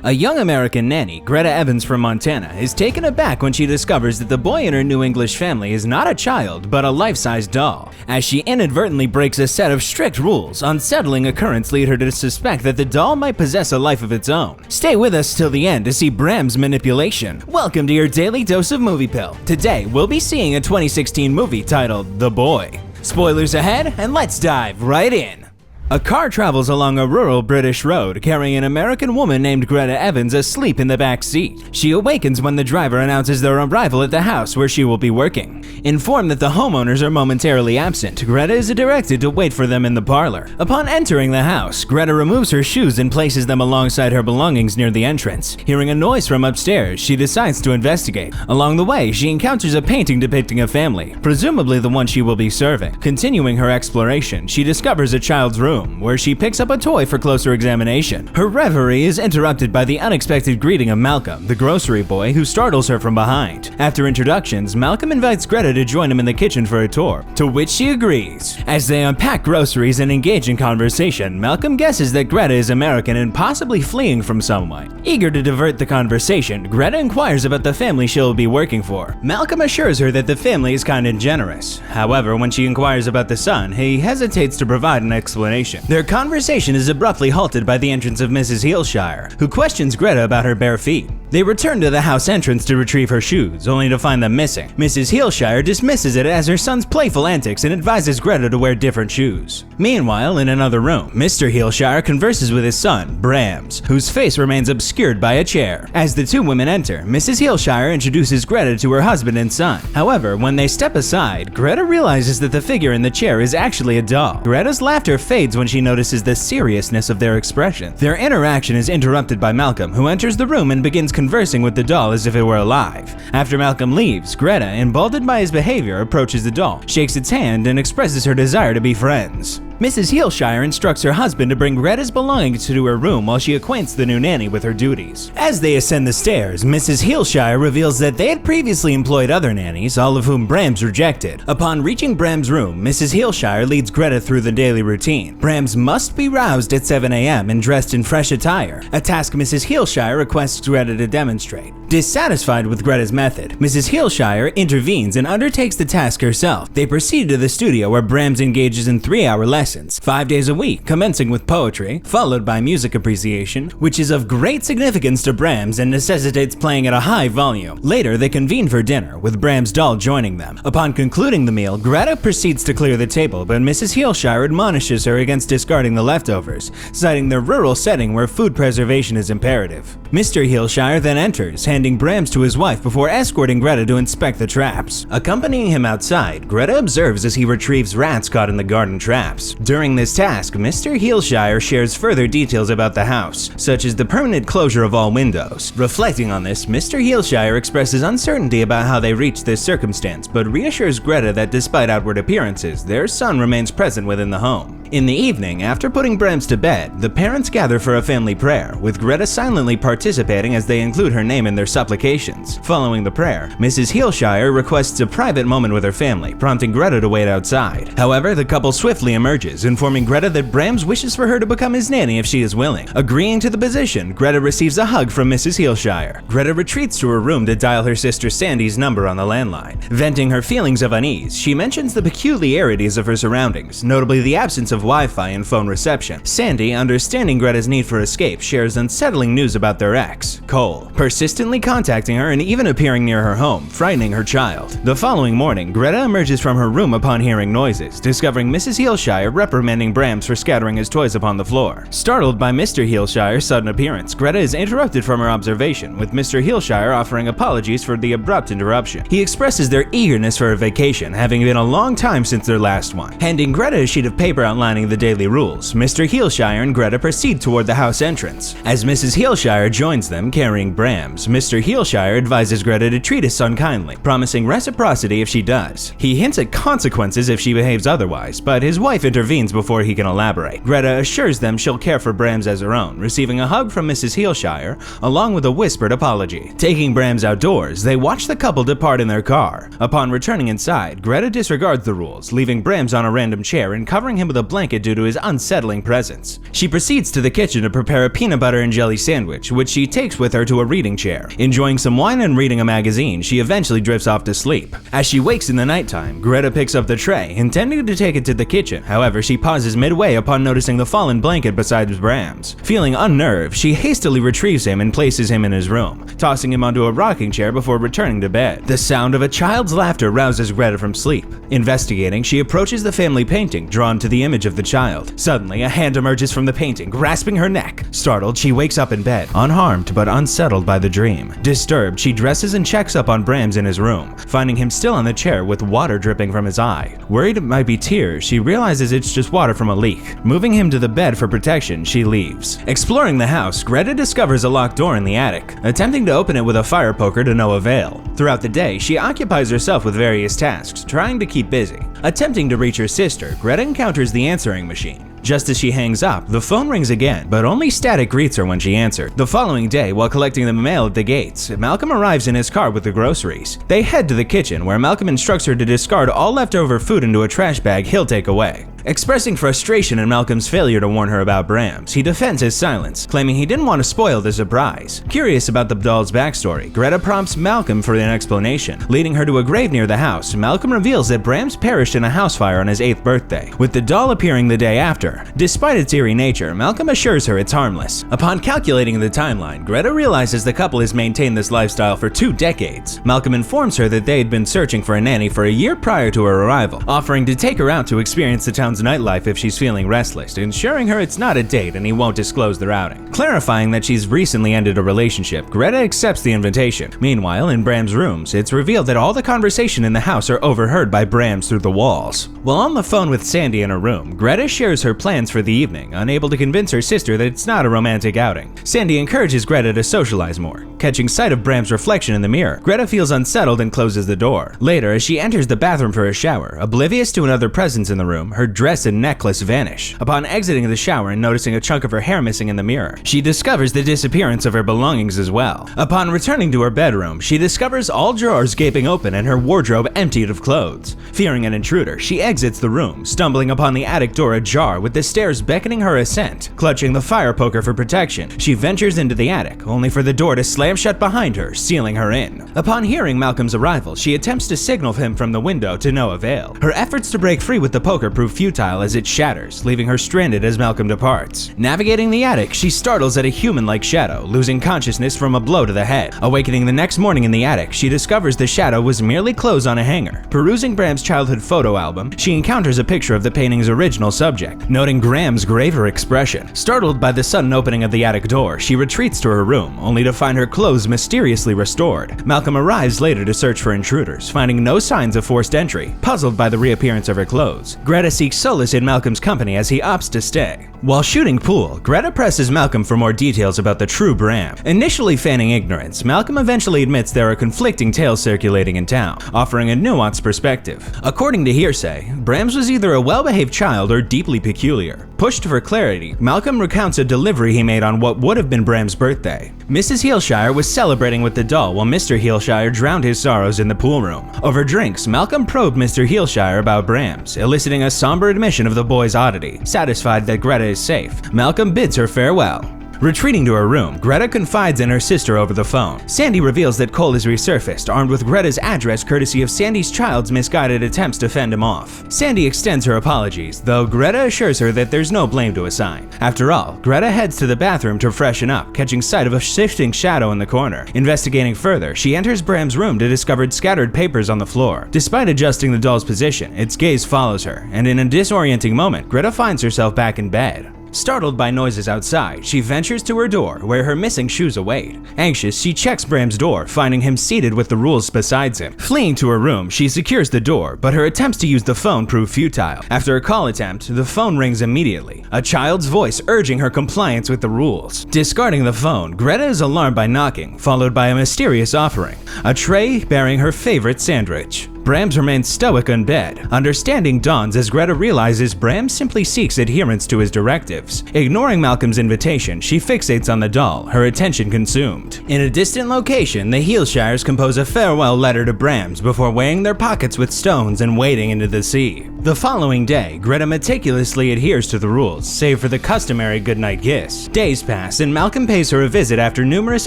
A young American nanny, Greta Evans from Montana, is taken aback when she discovers that the boy in her new English family is not a child, but a life-size doll. As she inadvertently breaks a set of strict rules, unsettling occurrents lead her to suspect that the doll might possess a life of its own. Stay with us till the end to see Bram's manipulation. Welcome to your daily dose of Movie Pill. Today, we'll be seeing a 2016 movie titled The Boy. Spoilers ahead, and let's dive right in. A car travels along a rural British road carrying an American woman named Greta Evans asleep in the back seat. She awakens when the driver announces their arrival at the house where she will be working. Informed that the homeowners are momentarily absent, Greta is directed to wait for them in the parlor. Upon entering the house, Greta removes her shoes and places them alongside her belongings near the entrance. Hearing a noise from upstairs, she decides to investigate. Along the way, she encounters a painting depicting a family, presumably the one she will be serving. Continuing her exploration, she discovers a child's room, where she picks up a toy for closer examination. Her reverie is interrupted by the unexpected greeting of Malcolm, the grocery boy, who startles her from behind. After introductions, Malcolm invites Greta to join him in the kitchen for a tour, to which she agrees. As they unpack groceries and engage in conversation, Malcolm guesses that Greta is American and possibly fleeing from someone. Eager to divert the conversation, Greta inquires about the family she'll be working for. Malcolm assures her that the family is kind and generous. However, when she inquires about the son, he hesitates to provide an explanation. Their conversation is abruptly halted by the entrance of Mrs. Heelshire, who questions Greta about her bare feet. They return to the house entrance to retrieve her shoes, only to find them missing. Mrs. Heelshire dismisses it as her son's playful antics and advises Greta to wear different shoes. Meanwhile, in another room, Mr. Heelshire converses with his son, Brams, whose face remains obscured by a chair. As the two women enter, Mrs. Heelshire introduces Greta to her husband and son. However, when they step aside, Greta realizes that the figure in the chair is actually a doll. Greta's laughter fades when she notices the seriousness of their expression. Their interaction is interrupted by Malcolm, who enters the room and begins conversing with the doll as if it were alive. After Malcolm leaves, Greta, emboldened by his behavior, approaches the doll, shakes its hand, and expresses her desire to be friends. Mrs. Heelshire instructs her husband to bring Greta's belongings to her room while she acquaints the new nanny with her duties. As they ascend the stairs, Mrs. Heelshire reveals that they had previously employed other nannies, all of whom Brams rejected. Upon reaching Bram's room, Mrs. Heelshire leads Greta through the daily routine. Brams must be roused at 7 a.m. and dressed in fresh attire, a task Mrs. Heelshire requests Greta to demonstrate. Dissatisfied with Greta's method, Mrs. Heelshire intervenes and undertakes the task herself. They proceed to the studio where Brams engages in 3-hour lessons, 5 days a week, commencing with poetry, followed by music appreciation, which is of great significance to Brams and necessitates playing at a high volume. Later, they convene for dinner, with Bram's doll joining them. Upon concluding the meal, Greta proceeds to clear the table, but Mrs. Heelshire admonishes her against discarding the leftovers, citing their rural setting where food preservation is imperative. Mr. Heelshire then enters, handing Brams to his wife before escorting Greta to inspect the traps. Accompanying him outside, Greta observes as he retrieves rats caught in the garden traps. During this task, Mr. Heelshire shares further details about the house, such as the permanent closure of all windows. Reflecting on this, Mr. Heelshire expresses uncertainty about how they reached this circumstance, but reassures Greta that despite outward appearances, their son remains present within the home. In the evening, after putting Brams to bed, the parents gather for a family prayer, with Greta silently participating as they include her name in their supplications. Following the prayer, Mrs. Heelshire requests a private moment with her family, prompting Greta to wait outside. However, the couple swiftly emerges, informing Greta that Brams wishes for her to become his nanny if she is willing. Agreeing to the position, Greta receives a hug from Mrs. Heelshire. Greta retreats to her room to dial her sister Sandy's number on the landline. Venting her feelings of unease, she mentions the peculiarities of her surroundings, notably the absence of Wi-Fi and phone reception. Sandy, understanding Greta's need for escape, shares unsettling news about their ex, Cole, persistently contacting her and even appearing near her home, frightening her child. The following morning, Greta emerges from her room upon hearing noises, discovering Mrs. Heelshire reprimanding Brams for scattering his toys upon the floor. Startled by Mr. Heelshire's sudden appearance, Greta is interrupted from her observation, with Mr. Heelshire offering apologies for the abrupt interruption. He expresses their eagerness for a vacation, having been a long time since their last one. Handing Greta a sheet of paper outlining the daily rules, Mr. Heelshire and Greta proceed toward the house entrance. As Mrs. Heelshire joins them, carrying Brams, Mr. Heelshire advises Greta to treat his son kindly, promising reciprocity if she does. He hints at consequences if she behaves otherwise, but his wife intervenes before he can elaborate. Greta assures them she'll care for Brams as her own, receiving a hug from Mrs. Heelshire, along with a whispered apology. Taking Brams outdoors, they watch the couple depart in their car. Upon returning inside, Greta disregards the rules, leaving Brams on a random chair and covering him with a blanket due to his unsettling presence. She proceeds to the kitchen to prepare a peanut butter and jelly sandwich, which she takes with her to a reading chair. Enjoying some wine and reading a magazine, she eventually drifts off to sleep. As she wakes in the nighttime, Greta picks up the tray, intending to take it to the kitchen. However, she pauses midway upon noticing the fallen blanket beside Brams. Feeling unnerved, she hastily retrieves him and places him in his room, tossing him onto a rocking chair before returning to bed. The sound of a child's laughter rouses Greta from sleep. Investigating, she approaches the family painting, drawn to the image of the child. Suddenly, a hand emerges from the painting, grasping her neck. Startled, she wakes up in bed, unharmed but unsettled by the dream. Disturbed, she dresses and checks up on Brams in his room, finding him still on the chair with water dripping from his eye. Worried it might be tears, she realizes it's just water from a leak. Moving him to the bed for protection, she leaves. Exploring the house, Greta discovers a locked door in the attic, attempting to open it with a fire poker to no avail. Throughout the day, she occupies herself with various tasks, trying to keep busy. Attempting to reach her sister, Greta encounters the answering machine. Just as she hangs up, the phone rings again, but only static greets her when she answers. The following day, while collecting the mail at the gates, Malcolm arrives in his car with the groceries. They head to the kitchen, where Malcolm instructs her to discard all leftover food into a trash bag he'll take away. Expressing frustration at Malcolm's failure to warn her about Brams, he defends his silence, claiming he didn't want to spoil the surprise. Curious about the doll's backstory, Greta prompts Malcolm for an explanation. Leading her to a grave near the house, Malcolm reveals that Brams perished in a house fire on his 8th birthday, with the doll appearing the day after. Despite its eerie nature, Malcolm assures her it's harmless. Upon calculating the timeline, Greta realizes the couple has maintained this lifestyle for 2 decades. Malcolm informs her that they had been searching for a nanny for a year prior to her arrival, offering to take her out to experience the town's nightlife if she's feeling restless, ensuring her it's not a date and he won't disclose their outing. Clarifying that she's recently ended a relationship, Greta accepts the invitation. Meanwhile, in Bram's rooms, it's revealed that all the conversation in the house are overheard by Brams through the walls. While on the phone with Sandy in her room, Greta shares her plans for the evening, unable to convince her sister that it's not a romantic outing. Sandy encourages Greta to socialize more. Catching sight of Bram's reflection in the mirror, Greta feels unsettled and closes the door. Later, as she enters the bathroom for a shower, oblivious to another presence in the room, her dress and necklace vanish. Upon exiting the shower and noticing a chunk of her hair missing in the mirror, she discovers the disappearance of her belongings as well. Upon returning to her bedroom, she discovers all drawers gaping open and her wardrobe emptied of clothes. Fearing an intruder, she exits the room, stumbling upon the attic door ajar with the stairs beckoning her ascent. Clutching the fire poker for protection, she ventures into the attic, only for the door to slam shut behind her, sealing her in. Upon hearing Malcolm's arrival, she attempts to signal him from the window to no avail. Her efforts to break free with the poker prove futile as it shatters, leaving her stranded as Malcolm departs. Navigating the attic, she startles at a human-like shadow, losing consciousness from a blow to the head. Awakening the next morning in the attic, she discovers the shadow was merely clothes on a hanger. Perusing Bram's childhood photo album, she encounters a picture of the painting's original subject, noting Graham's graver expression. Startled by the sudden opening of the attic door, she retreats to her room, only to find her clothes mysteriously restored. Malcolm arrives later to search for intruders, finding no signs of forced entry. Puzzled by the reappearance of her clothes, Greta seeks solace in Malcolm's company as he opts to stay. While shooting pool, Greta presses Malcolm for more details about the true Bram. Initially feigning ignorance, Malcolm eventually admits there are conflicting tales circulating in town, offering a nuanced perspective. According to hearsay, Brams was either a well-behaved child or deeply peculiar. Pushed for clarity, Malcolm recounts a delivery he made on what would have been Bram's birthday. Mrs. Heelshire was celebrating with the doll while Mr. Heelshire drowned his sorrows in the pool room. Over drinks, Malcolm probed Mr. Heelshire about Brams, eliciting a somber admission of the boy's oddity. Satisfied that Greta is safe, Malcolm bids her farewell. Retreating to her room, Greta confides in her sister over the phone. Sandy reveals that Cole has resurfaced, armed with Greta's address courtesy of Sandy's child's misguided attempts to fend him off. Sandy extends her apologies, though Greta assures her that there's no blame to assign. After all, Greta heads to the bathroom to freshen up, catching sight of a shifting shadow in the corner. Investigating further, she enters Bram's room to discover scattered papers on the floor. Despite adjusting the doll's position, its gaze follows her, and in a disorienting moment, Greta finds herself back in bed. Startled by noises outside, she ventures to her door where her missing shoes await. Anxious, she checks Bram's door, finding him seated with the rules besides him. Fleeing to her room, she secures the door, but her attempts to use the phone prove futile. After a call attempt, the phone rings immediately, a child's voice urging her compliance with the rules. Discarding the phone, Greta is alarmed by knocking, followed by a mysterious offering, a tray bearing her favorite sandwich. Brams remains stoic in bed. Understanding dawns as Greta realizes Bram simply seeks adherence to his directives. Ignoring Malcolm's invitation, she fixates on the doll, her attention consumed. In a distant location, the Heelshires compose a farewell letter to Brams before weighing their pockets with stones and wading into the sea. The following day, Greta meticulously adheres to the rules, save for the customary goodnight kiss. Days pass, and Malcolm pays her a visit after numerous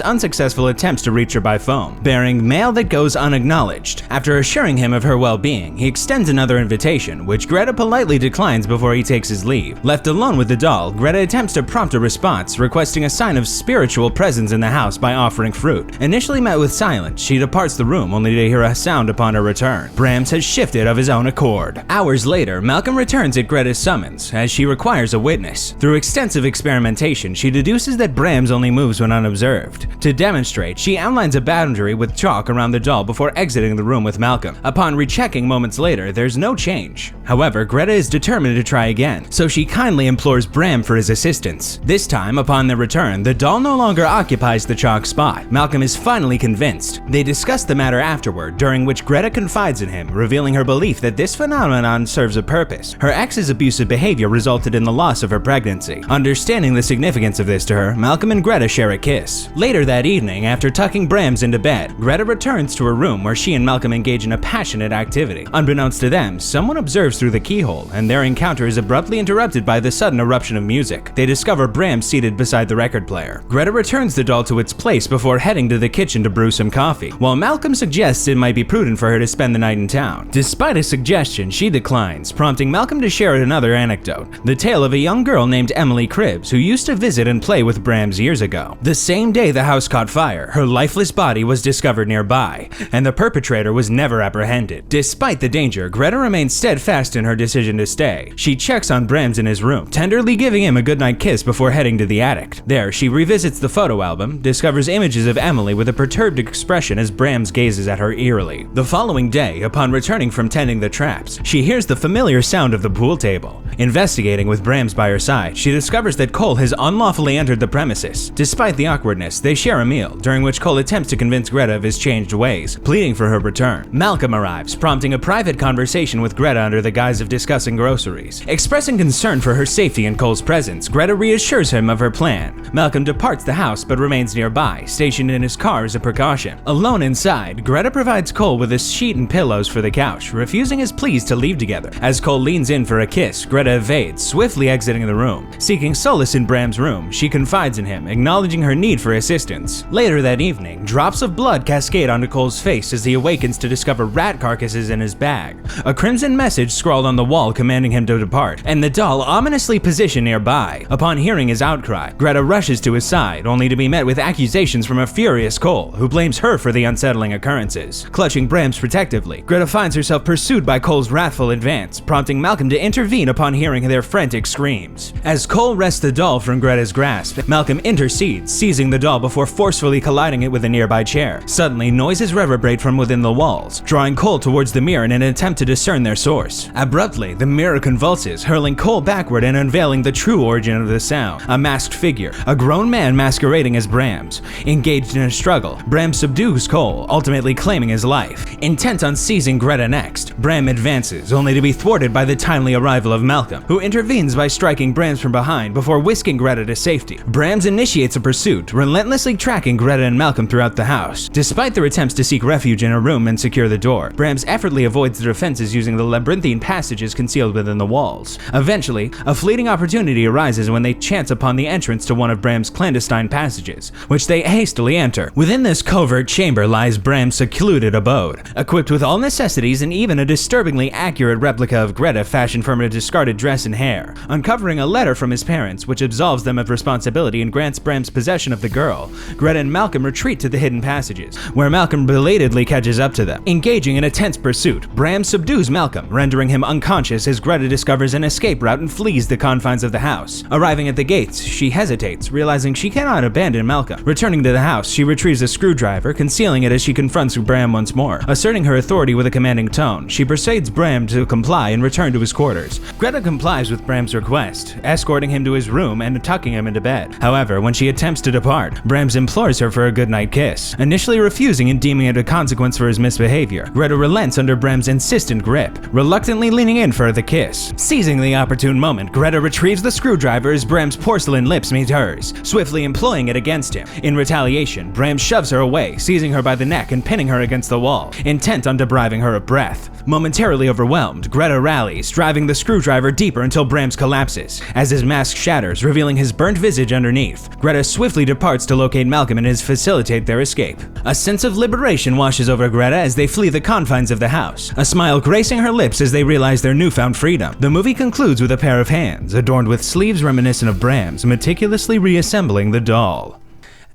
unsuccessful attempts to reach her by phone, bearing mail that goes unacknowledged. After assuring him of her well-being, he extends another invitation, which Greta politely declines before he takes his leave. Left alone with the doll, Greta attempts to prompt a response, requesting a sign of spiritual presence in the house by offering fruit. Initially met with silence, she departs the room only to hear a sound upon her return. Brams has shifted of his own accord. Hours later, Malcolm returns at Greta's summons, as she requires a witness. Through extensive experimentation, she deduces that Brams only moves when unobserved. To demonstrate, she outlines a boundary with chalk around the doll before exiting the room with Malcolm. Upon rechecking moments later, there's no change. However, Greta is determined to try again, so she kindly implores Bram for his assistance. This time, upon their return, the doll no longer occupies the chalk spot. Malcolm is finally convinced. They discuss the matter afterward, during which Greta confides in him, revealing her belief that this phenomenon serves a purpose. Her ex's abusive behavior resulted in the loss of her pregnancy. Understanding the significance of this to her, Malcolm and Greta share a kiss. Later that evening, after tucking Brams into bed, Greta returns to her room where she and Malcolm engage in a passionate activity. Unbeknownst to them, someone observes through the keyhole, and their encounter is abruptly interrupted by the sudden eruption of music. They discover Bram seated beside the record player. Greta returns the doll to its place before heading to the kitchen to brew some coffee, while Malcolm suggests it might be prudent for her to spend the night in town. Despite his suggestion, she declines, prompting Malcolm to share another anecdote, the tale of a young girl named Emily Cribbs who used to visit and play with Brams years ago. The same day the house caught fire, her lifeless body was discovered nearby, and the perpetrator was never apprehended. Despite the danger, Greta remains steadfast in her decision to stay. She checks on Brams in his room, tenderly giving him a goodnight kiss before heading to the attic. There, she revisits the photo album, discovers images of Emily with a perturbed expression as Brams gazes at her eerily. The following day, upon returning from tending the traps, she hears the familiar sound of the pool table. Investigating with Brams by her side, she discovers that Cole has unlawfully entered the premises. Despite the awkwardness, they share a meal, during which Cole attempts to convince Greta of his changed ways, pleading for her return. Malcolm arrives, prompting a private conversation with Greta under the guise of discussing groceries. Expressing concern for her safety in Cole's presence, Greta reassures him of her plan. Malcolm departs the house but remains nearby, stationed in his car as a precaution. Alone inside, Greta provides Cole with a sheet and pillows for the couch, refusing his pleas to leave together. As Cole leans in for a kiss, Greta evades, swiftly exiting the room. Seeking solace in Bram's room, she confides in him, acknowledging her need for assistance. Later that evening, drops of blood cascade onto Cole's face as he awakens to discover rat carcasses in his bag. A crimson message scrawled on the wall commanding him to depart, and the doll ominously positioned nearby. Upon hearing his outcry, Greta rushes to his side, only to be met with accusations from a furious Cole, who blames her for the unsettling occurrences. Clutching Brams protectively, Greta finds herself pursued by Cole's wrathful advance, prompting Malcolm to intervene upon hearing their frantic screams. As Cole wrests the doll from Greta's grasp, Malcolm intercedes, seizing the doll before forcefully colliding it with a nearby chair. Suddenly, noises reverberate from within the walls, drawing Cole towards the mirror in an attempt to discern their source. Abruptly, the mirror convulses, hurling Cole backward and unveiling the true origin of the sound. A masked figure, a grown man masquerading as Brams. Engaged in a struggle, Bram subdues Cole, ultimately claiming his life. Intent on seizing Greta next, Bram advances, only to be thwarted by the timely arrival of Malcolm, who intervenes by striking Brams from behind before whisking Greta to safety. Brams initiates a pursuit, relentlessly tracking Greta and Malcolm throughout the house. Despite their attempts to seek refuge in a room and secure the door, Brams effortlessly avoids the defenses using the labyrinthine passages concealed within the walls. Eventually, a fleeting opportunity arises when they chance upon the entrance to one of Bram's clandestine passages, which they hastily enter. Within this covert chamber lies Bram's secluded abode, equipped with all necessities and even a disturbingly accurate replica of Greta fashioned from a discarded dress and hair, uncovering a letter from his parents which absolves them of responsibility and grants Bram's possession of the girl. Greta and Malcolm retreat to the hidden passages, where Malcolm belatedly catches up to them. Engaging in a tense pursuit, Bram subdues Malcolm, rendering him unconscious as Greta discovers an escape route and flees the confines of the house. Arriving at the gates, she hesitates, realizing she cannot abandon Malcolm. Returning to the house, she retrieves a screwdriver, concealing it as she confronts Bram once more. Asserting her authority with a commanding tone, she persuades Bram to comply and return to his quarters. Greta complies with Bram's request, escorting him to his room and tucking him into bed. However, when she attempts to depart, Bram implores her for a goodnight kiss. Initially refusing and deeming it a consequence for his misbehavior, Greta relents under Bram's insistent grip, reluctantly leaning in for the kiss. Seizing the opportune moment, Greta retrieves the screwdriver as Bram's porcelain lips meet hers, swiftly employing it against him. In retaliation, Bram shoves her away, seizing her by the neck and pinning her against the wall, intent on depriving her of breath. Momentarily overwhelmed, Greta rallies, driving the screwdriver deeper until Bram's collapses. As his mask shatters, revealing his burnt visage underneath, Greta swiftly departs to locate Malcolm and facilitate their escape. A sense of liberation washes over Greta as they flee the confines of the house, a smile gracing her lips as they realize their newfound freedom. The movie concludes with a pair of hands, adorned with sleeves reminiscent of Bram's, meticulously reassembling the doll.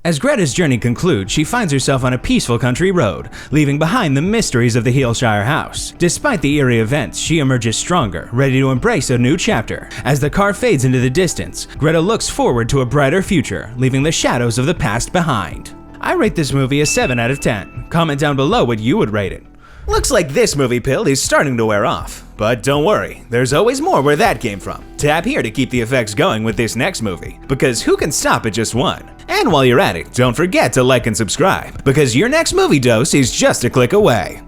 As Greta's journey concludes, she finds herself on a peaceful country road, leaving behind the mysteries of the Heelshire house. Despite the eerie events, she emerges stronger, ready to embrace a new chapter. As the car fades into the distance, Greta looks forward to a brighter future, leaving the shadows of the past behind. I rate this movie a 7 out of 10. Comment down below what you would rate it. Looks like this movie pill is starting to wear off. But don't worry, there's always more where that came from. Tap here to keep the effects going with this next movie, because who can stop at just one? And while you're at it, don't forget to like and subscribe, because your next movie dose is just a click away.